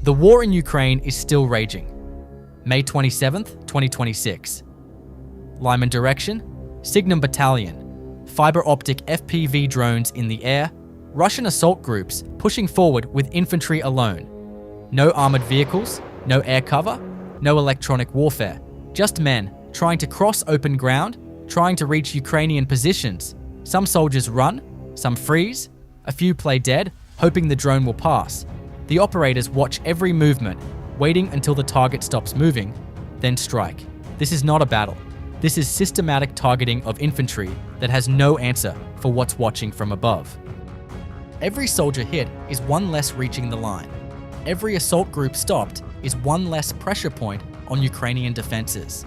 The war in Ukraine is still raging. May 27th, 2026. Lyman direction, Signum Battalion, fiber-optic FPV drones in the air, Russian assault groups pushing forward with infantry alone. No armored vehicles, no air cover, no electronic warfare, just men trying to cross open ground, trying to reach Ukrainian positions. Some soldiers run, some freeze, a few play dead, hoping the drone will pass. The operators watch every movement, waiting until the target stops moving, then strike. This is not a battle. This is systematic targeting of infantry that has no answer for what's watching from above. Every soldier hit is one less reaching the line. Every assault group stopped is one less pressure point on Ukrainian defenses.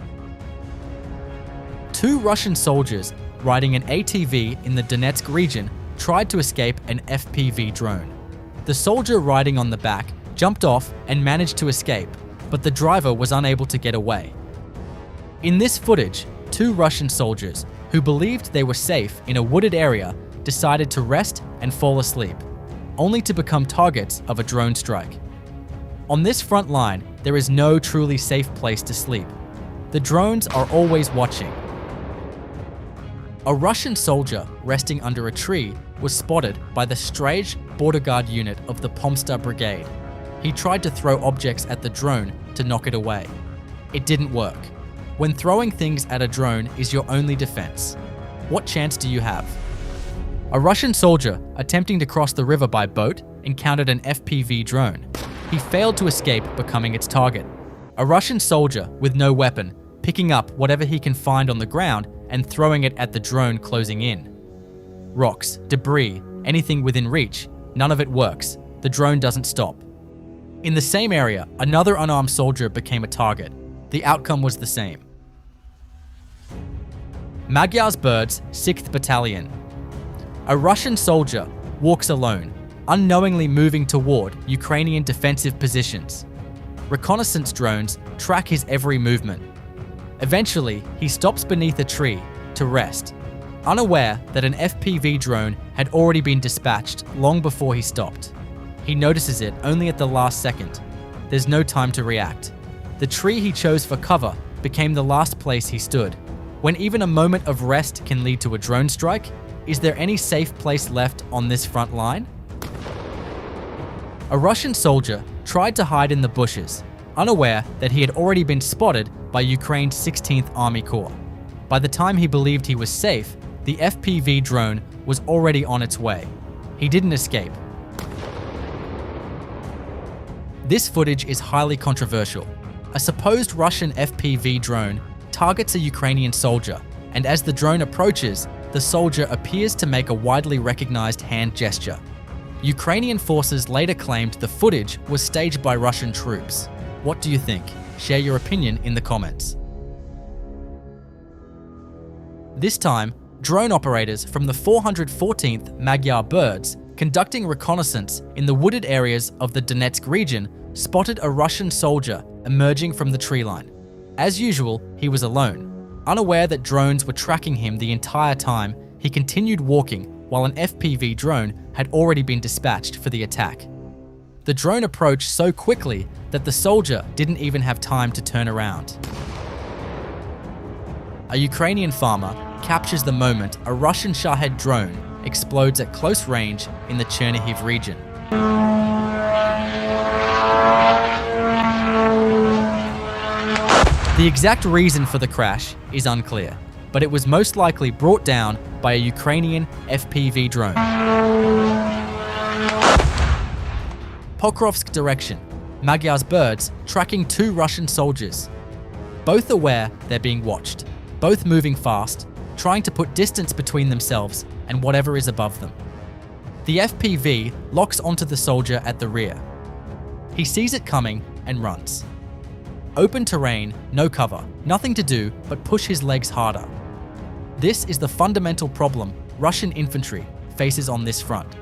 2 Russian soldiers riding an ATV in the Donetsk region tried to escape an FPV drone. The soldier riding on the back jumped off and managed to escape, but the driver was unable to get away. In this footage, 2 Russian soldiers, who believed they were safe in a wooded area, decided to rest and fall asleep, only to become targets of a drone strike. On this front line, there is no truly safe place to sleep. The drones are always watching. A Russian soldier resting under a tree was spotted by the Strage border guard unit of the Mechanized Brigade. He tried to throw objects at the drone to knock it away. It didn't work. When throwing things at a drone is your only defense, what chance do you have? A Russian soldier attempting to cross the river by boat encountered an FPV drone. He failed to escape, becoming its target. A Russian soldier with no weapon picking up whatever he can find on the ground and throwing it at the drone closing in. Rocks, debris, anything within reach, none of it works. The drone doesn't stop. In the same area, another unarmed soldier became a target. The outcome was the same. Magyar Birds, 6th Battalion. A Russian soldier walks alone, unknowingly moving toward Ukrainian defensive positions. Reconnaissance drones track his every movement. Eventually, he stops beneath a tree to rest, unaware that an FPV drone had already been dispatched long before he stopped. He notices it only at the last second. There's no time to react. The tree he chose for cover became the last place he stood. When even a moment of rest can lead to a drone strike, is there any safe place left on this front line? A Russian soldier tried to hide in the bushes, unaware that he had already been spotted by Ukraine's 16th Army Corps. By the time he believed he was safe, the FPV drone was already on its way. He didn't escape. This footage is highly controversial. A supposed Russian FPV drone targets a Ukrainian soldier, and as the drone approaches, the soldier appears to make a widely recognized hand gesture. Ukrainian forces later claimed the footage was staged by Russian troops. What do you think? Share your opinion in the comments. This time, drone operators from the 414th Magyar Birds, conducting reconnaissance in the wooded areas of the Donetsk region, spotted a Russian soldier emerging from the tree line. As usual, he was alone. Unaware that drones were tracking him the entire time, he continued walking while an FPV drone had already been dispatched for the attack. The drone approached so quickly that the soldier didn't even have time to turn around. A Ukrainian farmer captures the moment a Russian Shahed drone explodes at close range in the Chernihiv region. The exact reason for the crash is unclear, but it was most likely brought down by a Ukrainian FPV drone. Pokrovsk direction, Magyar Birds tracking 2 Russian soldiers. Both aware they're being watched, both moving fast, trying to put distance between themselves and whatever is above them. The FPV locks onto the soldier at the rear. He sees it coming and runs. Open terrain, no cover, nothing to do but push his legs harder. This is the fundamental problem Russian infantry faces on this front.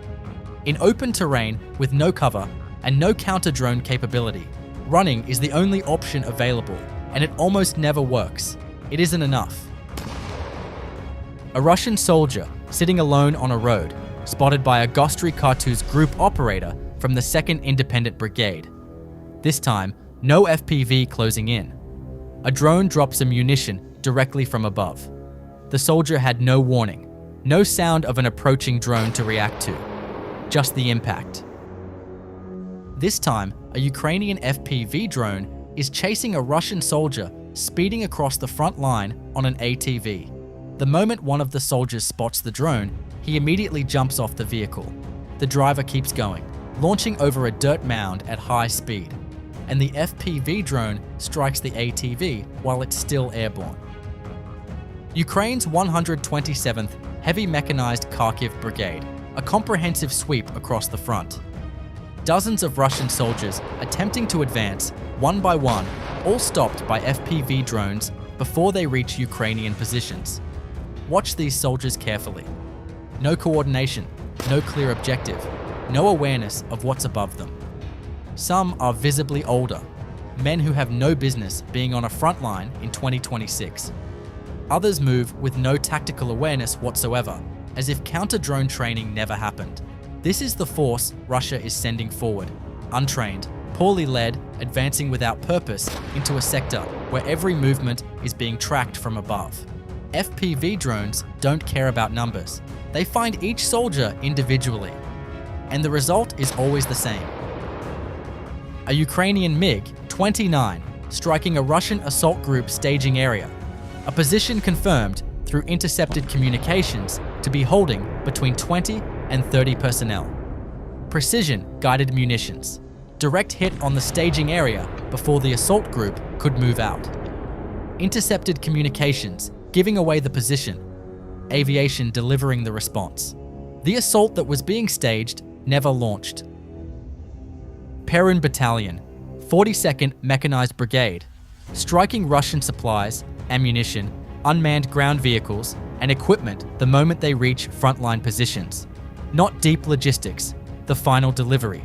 In open terrain with no cover and no counter-drone capability, running is the only option available, and it almost never works. It isn't enough. A Russian soldier sitting alone on a road, spotted by a Gostry Kartuz group operator from the 2nd Independent Brigade. This time, no FPV closing in. A drone drops a munition directly from above. The soldier had no warning, no sound of an approaching drone to react to, just the impact. This time, a Ukrainian FPV drone is chasing a Russian soldier speeding across the front line on an ATV. The moment one of the soldiers spots the drone, he immediately jumps off the vehicle. The driver keeps going, launching over a dirt mound at high speed, and the FPV drone strikes the ATV while it's still airborne. Ukraine's 127th Heavy Mechanized Kharkiv Brigade, a comprehensive sweep across the front. Dozens of Russian soldiers attempting to advance, one by one, all stopped by FPV drones before they reach Ukrainian positions. Watch these soldiers carefully. No coordination, no clear objective, no awareness of what's above them. Some are visibly older, men who have no business being on a front line in 2026. Others move with no tactical awareness whatsoever, as if counter-drone training never happened. This is the force Russia is sending forward, untrained, poorly led, advancing without purpose into a sector where every movement is being tracked from above. FPV drones don't care about numbers. They find each soldier individually, and the result is always the same. A Ukrainian MiG-29 striking a Russian assault group staging area, a position confirmed through intercepted communications to be holding between 20 and 30 personnel. Precision-guided munitions. Direct hit on the staging area before the assault group could move out. Intercepted communications giving away the position. Aviation delivering the response. The assault that was being staged never launched. Perun Battalion, 42nd Mechanized Brigade, striking Russian supplies, ammunition, unmanned ground vehicles, and equipment the moment they reach frontline positions. Not deep logistics, the final delivery.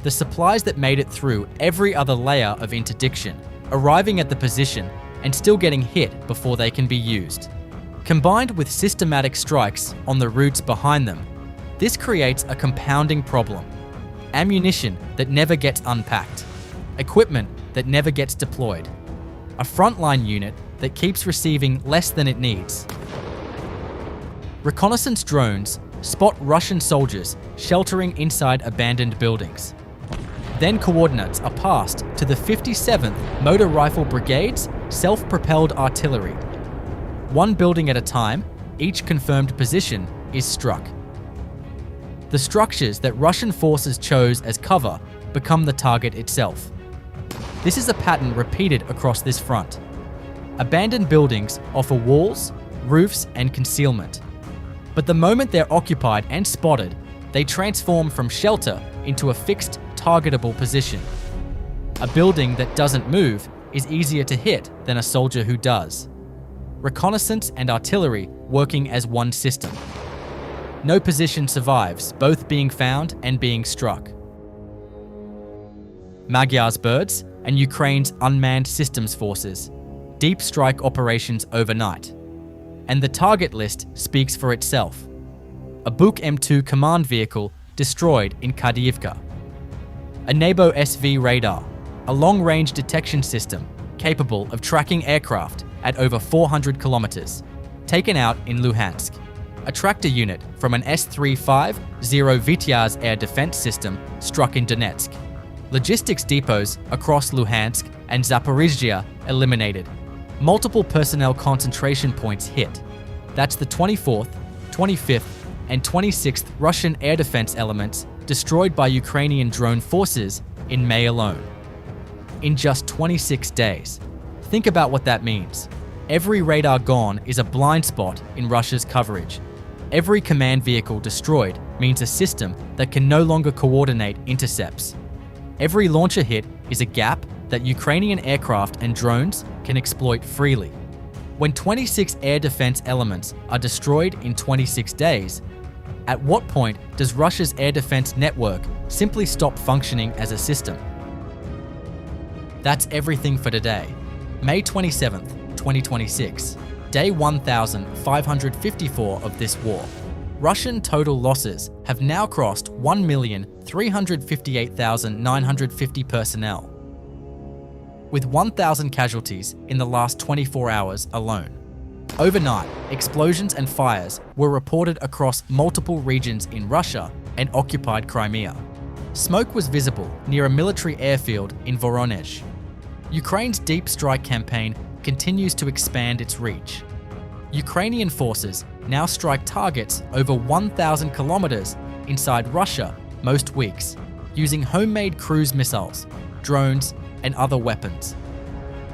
The supplies that made it through every other layer of interdiction, arriving at the position and still getting hit before they can be used. Combined with systematic strikes on the routes behind them, this creates a compounding problem. Ammunition that never gets unpacked, equipment that never gets deployed, a frontline unit that keeps receiving less than it needs. Reconnaissance drones spot Russian soldiers sheltering inside abandoned buildings. Then coordinates are passed to the 57th Motor Rifle Brigade's self-propelled artillery. One building at a time, each confirmed position is struck. The structures that Russian forces chose as cover become the target itself. This is a pattern repeated across this front. Abandoned buildings offer walls, roofs, and concealment. But the moment they're occupied and spotted, they transform from shelter into a fixed, targetable position. A building that doesn't move is easier to hit than a soldier who does. Reconnaissance and artillery working as one system. No position survives, both being found and being struck. Magyar Birds and Ukraine's unmanned systems forces, deep strike operations overnight. And the target list speaks for itself. A Buk M2 command vehicle destroyed in Kadiivka. A Nebo SV radar, a long-range detection system capable of tracking aircraft at over 400 kilometers, taken out in Luhansk. A tractor unit from an S-350 Vytyaz air defense system struck in Donetsk. Logistics depots across Luhansk and Zaporizhzhia eliminated. Multiple personnel concentration points hit. That's the 24th, 25th, and 26th Russian air defense elements destroyed by Ukrainian drone forces in May alone. In just 26 days. Think about what that means. Every radar gone is a blind spot in Russia's coverage. Every command vehicle destroyed means a system that can no longer coordinate intercepts. Every launcher hit is a gap that Ukrainian aircraft and drones can exploit freely. When 26 air defense elements are destroyed in 26 days, at what point does Russia's air defense network simply stop functioning as a system? That's everything for today. May 27th, 2026, day 1554 of this war. Russian total losses have now crossed 1,358,950 personnel. with 1,000 casualties in the last 24 hours alone. Overnight, explosions and fires were reported across multiple regions in Russia and occupied Crimea. Smoke was visible near a military airfield in Voronezh. Ukraine's deep strike campaign continues to expand its reach. Ukrainian forces now strike targets over 1,000 kilometers inside Russia most weeks, using homemade cruise missiles, drones, and other weapons.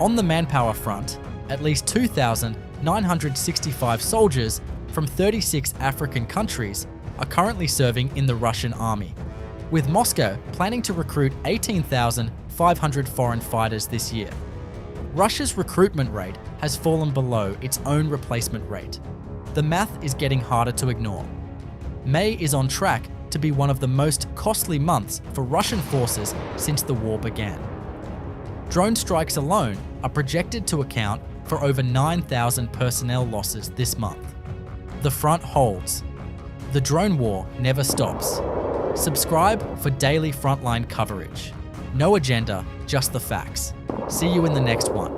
On the manpower front, at least 2,965 soldiers from 36 African countries are currently serving in the Russian army, with Moscow planning to recruit 18,500 foreign fighters this year. Russia's recruitment rate has fallen below its own replacement rate. The math is getting harder to ignore. May is on track to be one of the most costly months for Russian forces since the war began. Drone strikes alone are projected to account for over 9,000 personnel losses this month. The front holds. The drone war never stops. Subscribe for daily Frontline coverage. No agenda, just the facts. See you in the next one.